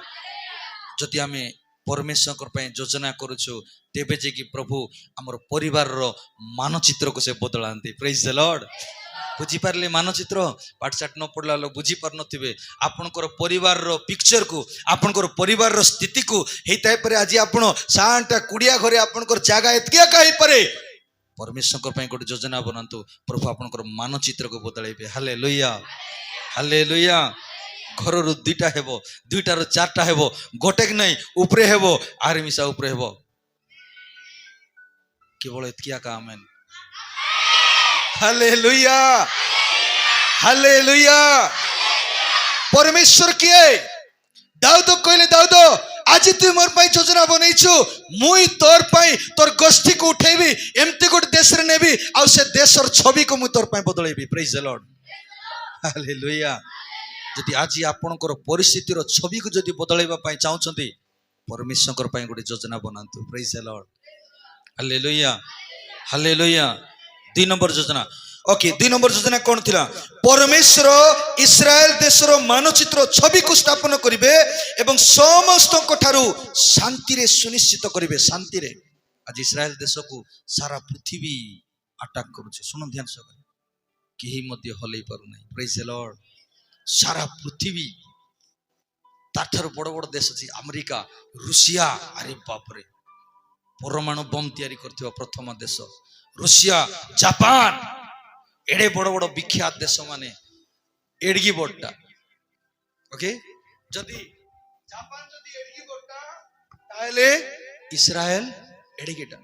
जदि आमे परमेश्वर पई योजना करूछु तेबे जे कि प्रभु हमर परिवार रो मानचित्र को से बदलांती। Praise the Lord. बुझी पारले मानचित्र पाठशाठ न पढ़ला लोग बुझी पार नथिबे आपनकर परिवार रो पिक्चर को, आपनकर परिवार रो स्थिति को हेताय परे आज आपण सानटा कुडिया घरे आपनकर जागा एतकिया काहे परे परमेश्वर पई गोटे योजना बनांतु। प्रभु आपनकर मानचित्र को बदलाइबे। हालेलुया। हालेलुया। घर रु 2टा हेबो, 2टा रु 4टा हेबो, गोटे कि नहीं ऊपरे हेबो आरे मिसा ऊपरे हेबो। केवल एतकिया का आमेन। हालेलुया। हालेलुया। परमेश्वर किए दाऊद कहले दाऊद आज तू मोर पाई योजना बनैछु, मुई तोर पाई तोर गोष्ठी को उठेबी, एमती गोटे देश रे नेबी आ से देशर छवि को मुई तोर पाई बदलैबी। Praise the Lord. हालेलुया। जदि आज आपनकर परिस्थिति रो छवि को जदि बदलैबा पाई चाहउछंती परमेश्वर पाई गोटे योजना बनांतु। Praise the Lord. Hallelujah. Hallelujah. 2 number योजना। ओके 2 नंबर योजना कौन थिला? परमेश्वर इस्राएल देशर मानचित्र छवि को स्थापन करिवे एवं समस्त को ठारू शांति रे सुनिश्चित करिवे। शांति रे आज इस्राएल देश को सारा पृथ्वी अटैक करूछे। सुन ध्यान से केही मध्य हलै पारु नै। Praise the Lord. सारा पृथ्वी ताठर बड़ बड़ देश अछि अमेरिका, रूसिया, अरे बाप रे परमाणु बम तैयारी करथिबा प्रथम देश रूसिया, जापान, एडे बड़ बड़ विख्यात देश माने एडगी बड़टा। ओके जदि जापान जदि एडगी बड़टा ताले इस्राएल एडगीटा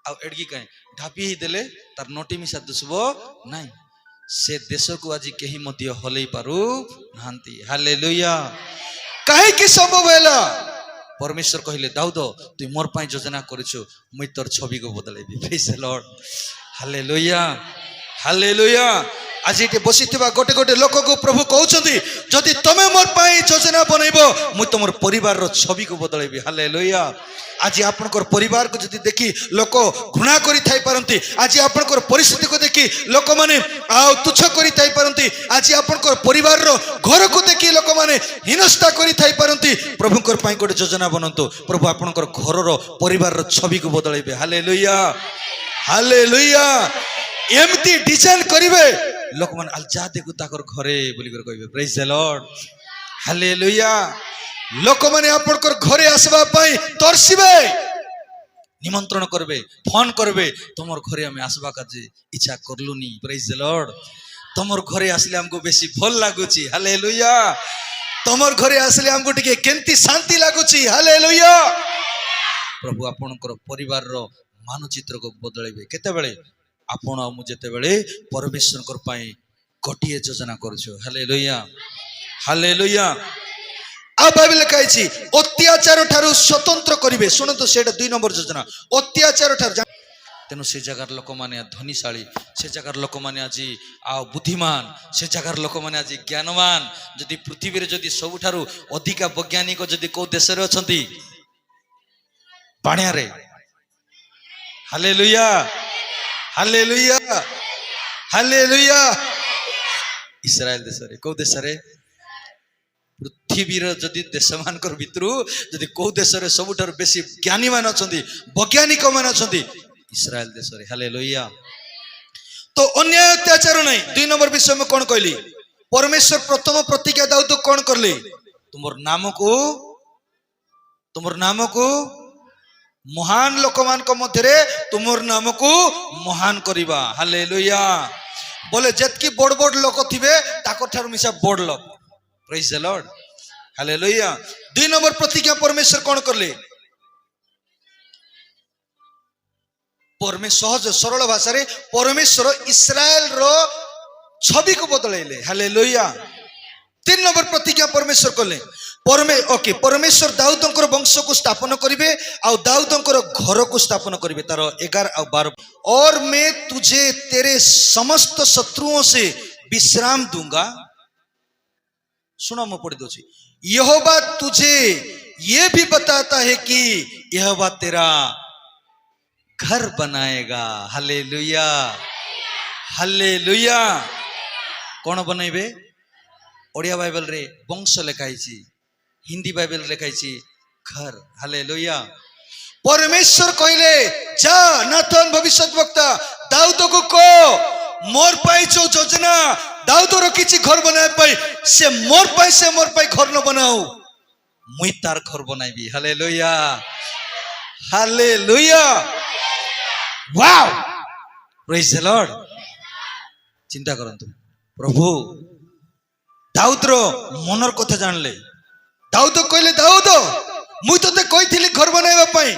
आ एडगी काई ढापी ही देले तार नोटी मिसा दुसबो नाही। से देश को आज केही मध्य हलै पारु नांती। हालेलुया। काहे कि संभव हैला? परमेश्वर कहले दाऊद तू मोर पाई योजना करिछु, मुई तोर छवि को बदलैबी। Praise the Lord. Hallelujah. Hallelujah. आज एटे बसिथिबा गोटे गोटे लोक को प्रभु कहउछंती जदि तमे मोर पाई योजना बनैबो मुई तमर परिवार रो छवि को बदलैबी। हालेलुया। आज आपनकर परिवार को जदि देखि लोक घृणा करि थाई परंती, आज आपनकर परिस्थिति को देखि लोक माने तुच्छ करि थाई परंती, आज आपनकर परिवार रो घर को देखि लोक माने हिनस्ता करि थाई परंती, प्रभुकर पाई गोटे योजना बनंतु। प्रभु आपनकर घर रो परिवार रो छवि को बदलैबे। हालेलुया। हालेलुया। एमती डिजाइन करिवे लोक माने अल जा देखु ताकर घरे बोली कर कहबे। Praise the Lord. हालेलुया। लोक माने आपनकर घरे आसबा पाई तरसिबे, निमंत्रण करबे, फोन करबे, तमर घरे हमें आसबा का जे इच्छा करलुनी। Praise the Lord. तमर घरे आसले हमको बेसी भल लागुची। हालेलुया। तमर घरे आसले हमको टिके केंती शांति लागुची। हालेलुया। प्रभु आपनकर परिवार रो मानचित्र को बदलैबे केते बेले आपण मु जेते बेले परमेश्वर पाई गोटिए योजना करछु। हालेलुया। हालेलुया। आ बाइबल कहैछि अत्याचार ठारू स्वतंत्र करिवे। सुनतो सेटा 2 नंबर योजना। अत्याचार ठारू तेनु से जगार लोक माने धनीशाली, से जगार लोक माने आज बुद्धिमान, से जगार लोक माने आज ज्ञानवान। जदि पृथ्वी रे जदि सब ठारू अधिका वैज्ञानिक जदि को देश रे अछंती पाणिया रे। हालेलुया। हालेलुया। हालेलुया। इस्राएल देश रे को देश रे पृथ्वी रे जदि देश मानकर भितरु जदि को देश रे सबुठार बेसी ज्ञानी मान अछंती, वैज्ञानिक मान अछंती इस्राएल देश रे। हालेलुया। तो अन्याय अत्याचार नहीं। 2 नंबर विषय में कौन कहली? परमेश्वर प्रथम प्रतिज्ञा दाऊद कौन करले? तुमर नाम को महान लोक मान को मध्य तुमर नाम को महान करिबा। हालेलुया। बोले जेतकी बड़ बड़ लोक थिबे ताको ठारू मिसा बड़ लोक praise the Lord hallelujah 2 number प्रतिज्ञा परमेश्वर कोन करले सहज सरल भाषा रे परमेश्वर इस्राएल रो छवि को बदलैले हालेलुया 3 नंबर प्रतिज्ञा परमेश्वर कले परमेश्वर दाऊदंकर वंश को स्थापन करिवे आ दाऊदंकर घर को स्थापन करिवे तार 11 और 12 और मैं तुझे तेरे समस्त शत्रुओं से विश्राम दूंगा सुनो मैं पढ़ दूची यहोवा तुझे ये भी बताता है कि यहोवा तेरा घर बनाएगा हालेलुया हालेलुया कौन बनैबे ओडिया बाइबल रे वंश लिखाई हिंदी बाइबल लिखाई घर हालेलुया परमेश्वर कहले जा नाथन भविष्यद्वक्ता दाऊद को कह मोर पाई जो योजना दाऊद रखी घर बनाए पाई से मोर पाई घर न बनाऊ मुई तार घर बनाइबी hallelujah hallelujah wow praise the Lord चिंता करंतु प्रभु दाऊद रो मनर कथा जानले दाऊद कहले दाऊद मुई तोते कहिथिली घर बनाइबा पई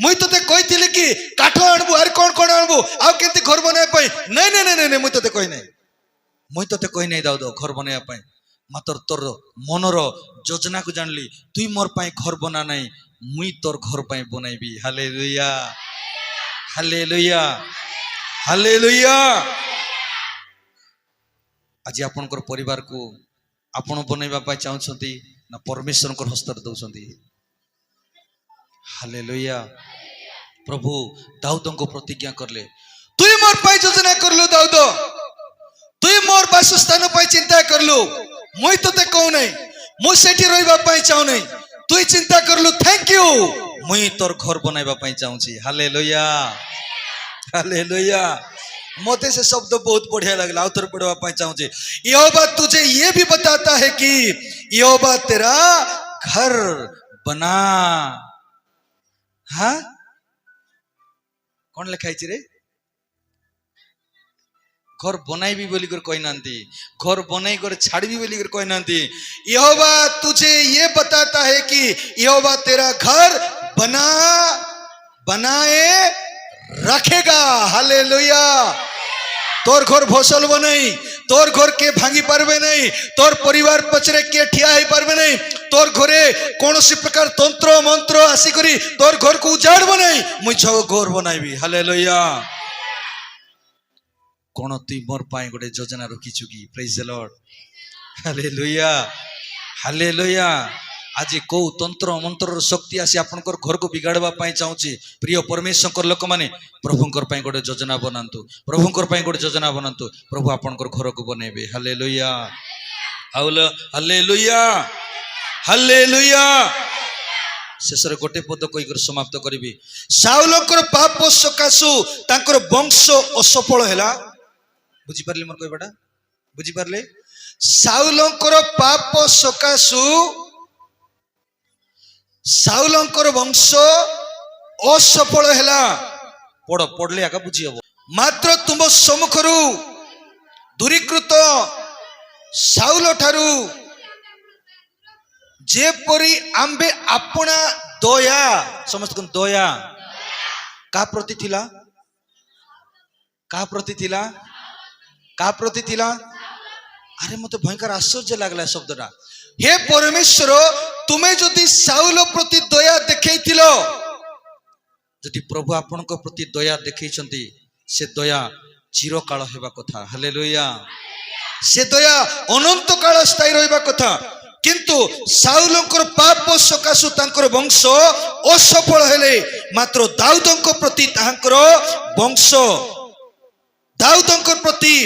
मुई तोते कहिथिली कि काठ आणबु आर कोन कोन आणबु आ केंती घर बनाइबा पई नहीं नहीं नहीं नहीं मुई तोते कहि नै दाऊद घर बनाइबा पई मात्र तोर मनर योजना को जानली तुई मोर पई घर बना नै मुई तोर घर पई बनाइबी हालेलुया हालेलुया हालेलुया आज आपनकर परिवार को आपण बनैबा पई चाहउछंती ना परमेश्वर को हस्तर दउछंती हालेलुया प्रभु दाऊद को प्रतिज्ञा करले तुई मोर पई योजना करलु दाऊद तुई मोर वासस्थान पई चिंता करलु मुई तोते कहू नै मु सेठी रहइबा पई चाहू नै तुई चिंता करलु थैंक यू मुई तोर घर बनाइबा पई चाहूची हालेलुया हालेलुया मोते से शब्द बहुत बढ़िया लगला उतर पढ़वा पई चाहूची यहोवा तुझे ये भी बताता है कि यहोवा तेरा घर बना हाँ कौन लिखाई रे घर बनाइबी बोली कर कहि नांती घर बनाई कर छाड़बी बोली कर कहि नांती यहोवा तुझे ये बताता है कि यहोवा तेरा घर बनाए रखेगा हालेलुया तोर घर भसल बनाई तोर घर के भांगी पारबे नहीं तोर परिवार पचरे के ठिया ही पारबे नहीं तोर घरे कौन सी प्रकार तंत्र मंत्र आसी करी तोर घर को उजाड़बो नहीं मुई छो घर बनाइबी हालेलुया कौन तुई मोर पाए गोटे योजना रखिछु की praise the Lord hallelujah hallelujah आज को तंत्र मंत्र शक्ति आसी आपनकर घर को बिगाड़वा पाई चाहूची प्रिय परमेश्वर लोक माने प्रभुंकर पाई गोटे योजना बनांतु प्रभुंकर पाई गोटे योजना बनांतु प्रभु आपनकर घर को बनेबे हालेलुया आउल हालेलुया हालेलुया शेषर गोटे पद कहि कर समाप्त करिबी साउलकर पाप सकासु तांकर वंश असफल हैला बुझी परले मोर कहबाटा बुझी परले साउलकर पाप सकासु साउलकर वंश असफल हैला पढ़ पढ़ले आका बुझी हबो मात्र तुम सम्मुखरु दूरीकृत साउल ठारू जेपरी आंबे अपना दया समस्त को दया का प्रति थिला का प्रति थिला का प्रति थिला अरे मते भयंकर आश्चर्य लागला शब्दटा हे परमेश्वर तुम्हें जदि साउल प्रति दया देखैथिलो जदि प्रभु आपन को प्रति दया देखैछंती से दया चिरकाल हेबा कथा हालेलुया से दया अनंत काल स्थायी रहबा कथा किंतु साउलकर पाप सकाशु तांकर वंश असफल हेले मात्र दाऊदଙ୍କ प्रति तांकर वंश दाऊदଙ୍କ प्रति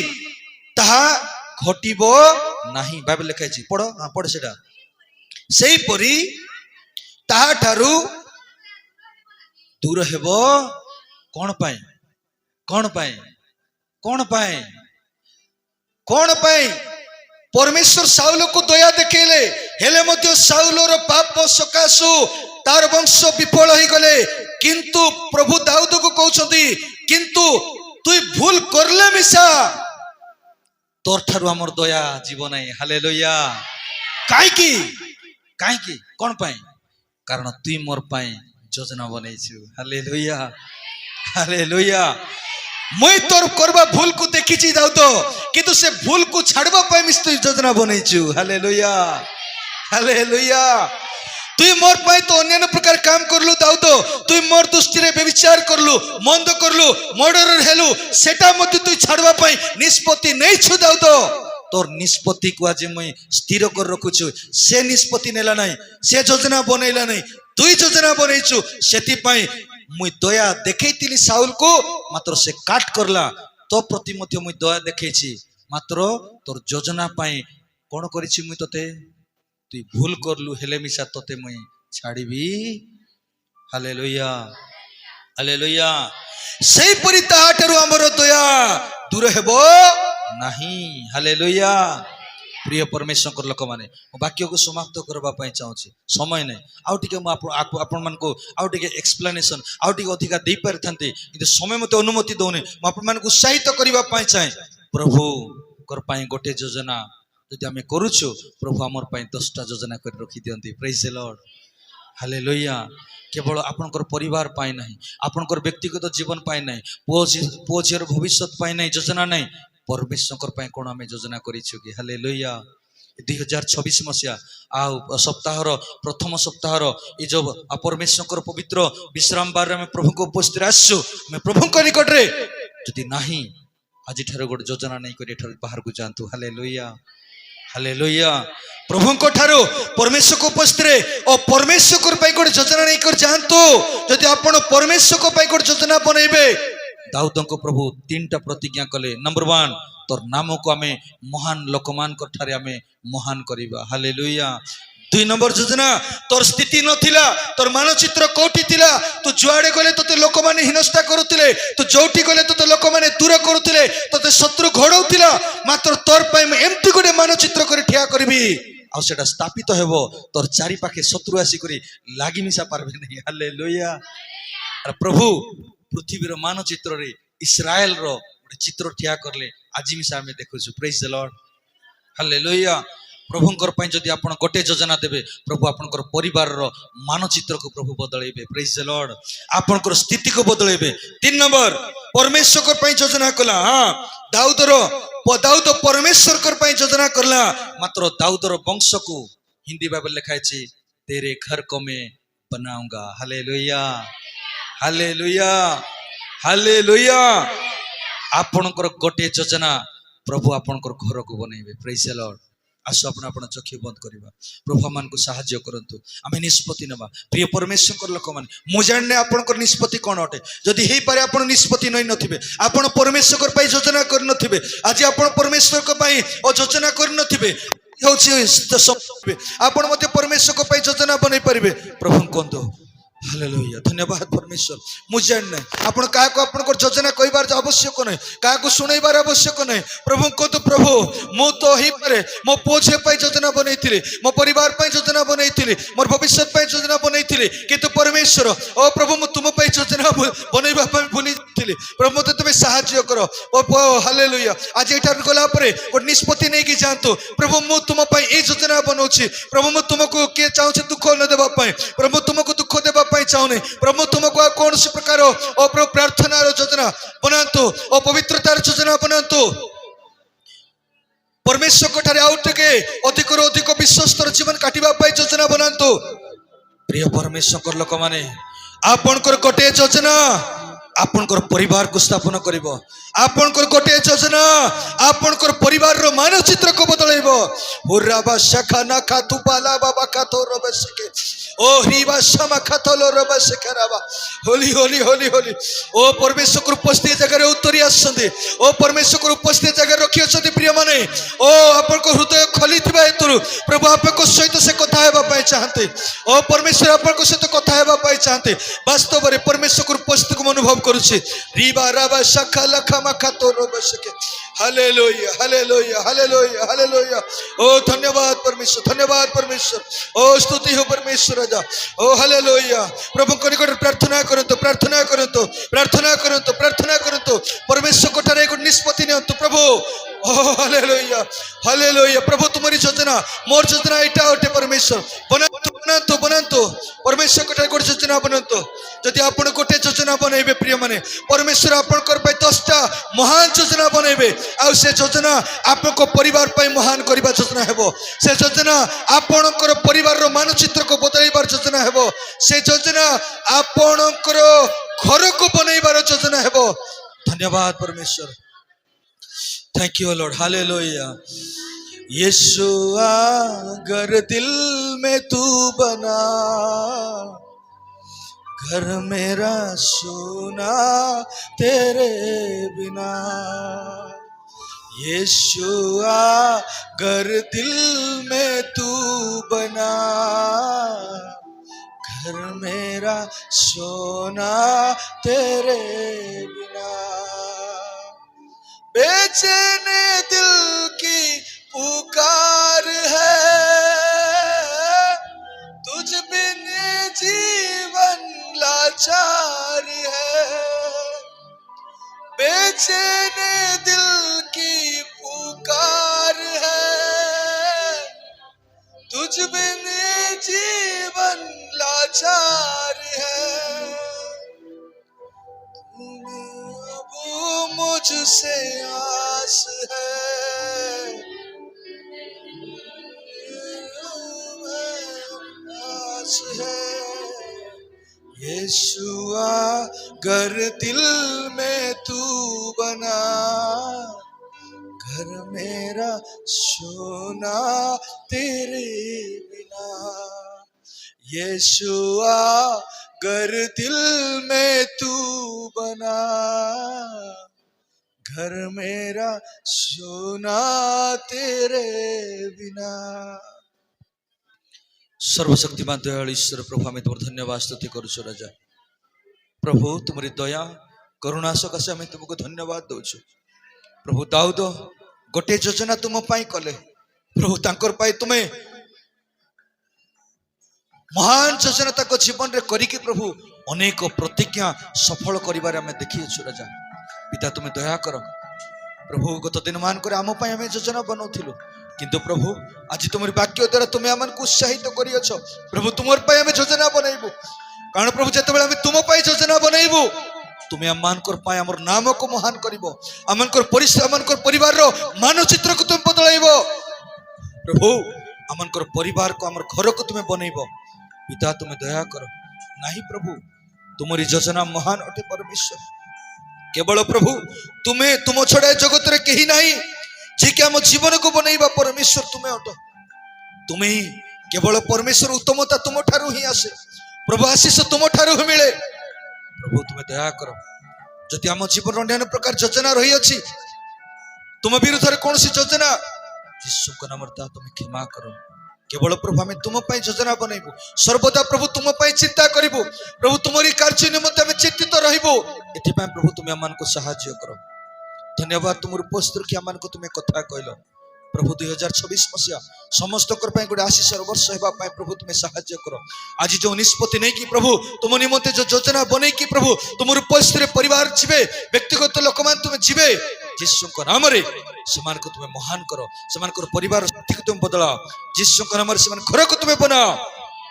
ताहा घटिबो नाही बाइबल लिखाइछि पढ़ो हां पढ़ सेटा सेही परी ताहा ठारू दूर हेबो कोन पाए कोन पाए कोन पाए कोन पाए परमेश्वर साउल को दया देखेले हेले मध्य साउलर पाप सकाशु तार वंश विफल हो गले किंतु प्रभु दाऊद को कहउछंती किंतु तुई भूल करले मिसा तोर ठारू आमर दया जीव नाही हालेलुया काईकी काईकी कोन पाई कारण तुई मोर पाई योजना बनैछु हालेलुया हालेलुया मुई तोर करबा भूल को देखिछि जाऊ तो किंतु से भूल को छाड़बा पाई मिस तुई योजना बनैछु हालेलुया हालेलुया तुई मोर पाई तो अन्य प्रकार काम करलु दाऊ तो तुई मोर दृष्टि रे व्यभिचार करलु मंद करलु मर्डरर हेलु सेटा मते तुई छाड़बा पाई निष्पत्ति नै छु दाऊ तो तोर निष्पत्ति को आज मुई स्थिर कर रखुछु से निष्पत्ति नेला नै से योजना बनैला नै तुई योजना बनैछु सेति पाई मुई दया देखैतिली साउल को मात्र से काट करला तो प्रति मध्य मुई दया देखैछि मात्र तोर योजना पाई कोन करिछि मुई तते तुई भूल करलु हेले मिसा तते मुई छाड़ीबी हालेलुया हालेलुया सेई परि ताहाटरु हमर दया दूर हेबो नाही हालेलुया प्रिय परमेश्वर लोक माने वाक्य को समाप्त करबा पई चाहूछि समय नै आउ टिके म आपन मन को आउ टिके एक्सप्लेनेशन आउ टिके अधिका दे परथांती किंतु समय मते अनुमति दोने म आपन मन को उत्साहित करबा पई चाहे प्रभु कर पई गोटे योजना यदि आमे करूछु प्रभु हमर पई 10टा योजना कर रखि दियंती प्रेज द लॉर्ड हालेलुया केवल आपनकर परिवार पाई नहीं आपनकर व्यक्तिगत जीवन पाई नहीं पुओ झियर भविष्य पाई नहीं योजना नहीं परमेश्वर पाई कोन आमे योजना करिछु कि हालेलुया 2026 मसिया आ सप्ताहर प्रथम सप्ताहर ए जो परमेश्वर पवित्र विश्राम बार में प्रभु को उपस्थित आसु मैं प्रभु को निकट रे जदि नाही आज ठार गोटे योजना नहीं करी ठार बाहर को जानतु हालेलुया हालेलुया प्रभु को ठारो परमेश्वर को उपस्थित रे और परमेश्वर पाई गोटे योजना नहीं कर जानतु जदि आपण परमेश्वर पाई गोटे योजना बनैबे दाऊद को प्रभु 3टा प्रतिज्ञा कले नंबर 1 तोर नाम को आमे महान लोकमान को ठारे आमे महान करिबा हालेलुया 2 नंबर योजना तोर स्थिति नथिला तोर मानचित्र कोठी थिला तू जुआडे गले तते लोक माने हिनस्ता करूतिले तू जोठी गले तते लोक माने दूर करूतिले तते शत्रु घोडौतिला मात्र तोर पई एम्ति गोटे मानचित्र करे ठिया करबी आ सेटा स्थापित हेबो तोर चारि पाखे शत्रु आसी करी लागि मिसा पारबे नहीं हालेलुया अरे प्रभु पृथ्वी रो मानचित्र रे इस्राएल रो गोटे चित्र ठिया करले आज मिसा आमे देखुछु प्रेज द लॉर्ड हालेलुया प्रभुंकर पई जदि आपण गोटे योजना देबे प्रभु आपनकर परिवार रो मानचित्र को प्रभु बदलैबे प्रेज द लॉर्ड आपनकर स्थिति को बदलैबे 3 नंबर परमेश्वर पई योजना कला हां दाऊद परमेश्वर कर पई योजना करला मात्र दाऊद रो वंश को हिंदी बाइबल लिखाय छी तेरे घर को मैं बनाऊंगा हालेलुया हालेलुया हालेलुया आपनकर गोटे योजना प्रभु आपनकर घर को बनैबे प्रेज द लॉर्ड आसो आपण आपण चक्षु बंद करबा प्रभु मान को सहाय्य करंतु आमे निष्पत्ति नबा प्रिय परमेश्वर लोक माने मु जानने आपनकर निष्पत्ति कोन अटे जदि हेई पारे आपण निष्पत्ति नै नथिबे आपण परमेश्वर पई योजना कर नथिबे आज आपण परमेश्वर को पई ओ योजना कर नथिबे होछि आपण मते परमेश्वर पई योजना बनै परिबे प्रभु कोंतो हालेलुया धन्यवाद परमेश्वर मुझे नहीं आपण का को आपण को योजना कहिबार आवश्यक नहीं का को सुनैबार आवश्यक नहीं प्रभु को तो प्रभु मु तो ही पारे मो पोछे पई योजना बनैथिले मो परिवार पई योजना बनैथिले मोर भविष्य पई योजना बनैथिले किंतु परमेश्वर ओ प्रभु मु तुम पई योजना बनैबा पई भूलिथिले प्रभु मते तुमे सहाय्य करो ओ हालेलुया आज एठार गला परे ओ निष्पत्ति नै कि जानतो प्रभु मु तुम पई ए योजना बनौछि प्रभु मु तुमको के चाहूछि दुख न देबा पई प्रभु तुमको दुख देबा चाहूने प्रभु तुमको कौन सी प्रकार ओ प्रभु प्रार्थना योजना बनातु ओ पवित्रतार योजना बनातु परमेश्वर को ठारे आउट के अधिक रो अधिक विश्वस्तर जीवन काटिबा पई योजना बनातु प्रिय परमेश्वर लोक माने आपनकर गोटे योजना आपनकर परिवार को स्थापन करिवो आपनकर गोटे योजना आपनकर परिवार रो मानचित्र को बदलैबो हुर्राबा शाखा ना खातु बाला बाबा खातो रबसके ओ हरिबा शमा खातलो रबसकेराबा होली होली होली होली ओ परमेश्वर उपस्थित जगह रे उत्तरी आछंती ओ परमेश्वर उपस्थित जगह रखि अछंती प्रिय माने ओ आपनको हृदय खलिथिबा हेतु प्रभु आपको सहित से कथा हेबा पई चाहते ओ परमेश्वर आपको सहित कथा हेबा पई चाहते वास्तव रे परमेश्वर उपस्थित को अनुभव करूछि रिबा राबा शाखा लखा मखातो रबसके हालेलुया हालेलुया हालेलुया हालेलुया ओ धन्यवाद परमेश्वर ओ स्तुति हो परमेश्वर राजा ओ हालेलुया प्रभु को निकट प्रार्थना करंतु परमेश्वर कोठारे एक निष्पत्ति नियंतु प्रभु हालेलुया हालेलुया प्रभु तुम्हारी योजना मोर योजना एटा अटे परमेश्वर बनातो बनातो बनातो परमेश्वर कोठा गोटे योजना बनातो जदि आपण गोटे योजना बनैबे प्रिय माने परमेश्वर आपण कर पय 10टा महान योजना बनैबे आ से योजना आपण को परिवार पय महान करबा योजना हेबो से योजना आपण को परिवार रो मानचित्र को बदलैबार योजना हेबो से योजना आपण को घर को बनैबार योजना हेबो धन्यवाद परमेश्वर थैंक यू लॉर्ड हालेलुया यीशुआ अगर दिल में तू बना घर मेरा सोना तेरे बिना यीशुआ अगर दिल में तू बना घर मेरा सोना तेरे बिना बेचैन दिल की पुकार है तुझ बिन जीवन लाचार है बेचैन दिल की पुकार है तुझ बिन जीवन लाचार है अब मुझसे आस है आस है यीशुआ घर दिल में तू बना घर मेरा सोना तेरे बिना यीशुआ घर दिल में तू बना घर मेरा सोना तेरे बिना सर्वशक्तिमान दयालु ईश्वर प्रभु आम तुम धन्यवाद स्तुति करुछु राजा प्रभु तुम्हारी दया करुणा सकाशे आम तुमको धन्यवाद दौछु प्रभु दाऊद गोटे योजना तुम पाई कले प्रभु तांकर पाई तुम्हें महान योजना तक जीवन रे करिके प्रभु अनेक प्रतिज्ञा सफल करिबारे आमे देखिछु राजा पिता तुम्हें दया कर प्रभु गत दिन मान कर आम पाई आमे योजना बनौथिलु किंतु प्रभु आज तुम्हारी वाक्य द्वारा तुम्हें आमन को उत्साहित करियछ प्रभु तुमर पाई आमे योजना बनैबु कारण प्रभु जते बेला आमे तुम पाई योजना बनैबु तुम्हें आमान कर पाई हमर नाम को महान करिवो आमन कर परिश्रम आमन कर परिवार रो मानचित्र को तुम बदलाइबो प्रभु आमन कर परिवार को हमर घर को तुम्हें बनैबो पिता तुम्हें दया करो नहीं प्रभु तुम्हारी योजना महान अटे परमेश्वर केवल प्रभु तुम्हें तुम छड़ा जगत रे कहीं नहीं जे कि हम जीवन को बनैबा परमेश्वर तुम्हें अट तुम्हें केवल परमेश्वर उत्तमता तुम ठारू ही आसे प्रभु आशीष तुम ठारू ही मिले प्रभु तुम्हें दया करो जदि आम जीवन अन्य प्रकार योजना रही अछि तुम विरुद्ध रे कौन सी योजना यीशु को नाम ता तुम्हें क्षमा करो केवल प्रभु आम तुम योजना बनैबु सर्वदा प्रभु तुम चिंता करिबु प्रभु तुम्हारी कार्य निमित्त आम चिंतित रहिबु एथि प्रभु तुम्हें आमान को सहायता करो धन्यवाद तुम उपस्थित रखी आमान को तुम्हें कथा कहलो प्रभु 2026 मसीहा समस्त गोटे आशीष वर्ष होगा प्रभु तुम्हें साहाय्य करो आज जो निष्पत्ति नहीं कि प्रभु तुम निमंते जो योजना बन कि प्रभु तुम उपस्थित परिवार जीवे व्यक्तिगत लोक मान तुम्हें जीवे यीशु नाम से तुम्हें महान करो से परिवार शक्ति को तुम बदलाओ यीशु नाम से घर को तुम्हें बनाओ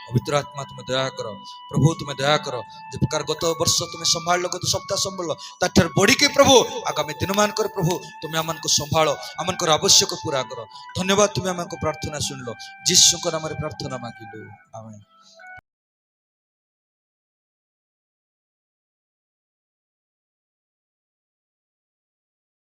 पवित्र आत्मा तुम्हें दया करो प्रभु तुम्हें दया करो जो प्रकार गत वर्ष तुम्हें संभाल गत सप्ताह संभाल तार बढ़ी के प्रभु आगामी दिन मान कर प्रभु तुम्हें आमन को संभालो आमन को आवश्यक पूरा करो धन्यवाद तुम्हें आमन को प्रार्थना सुन लो यीशु नाम प्रार्थना मांगिलु आमेन।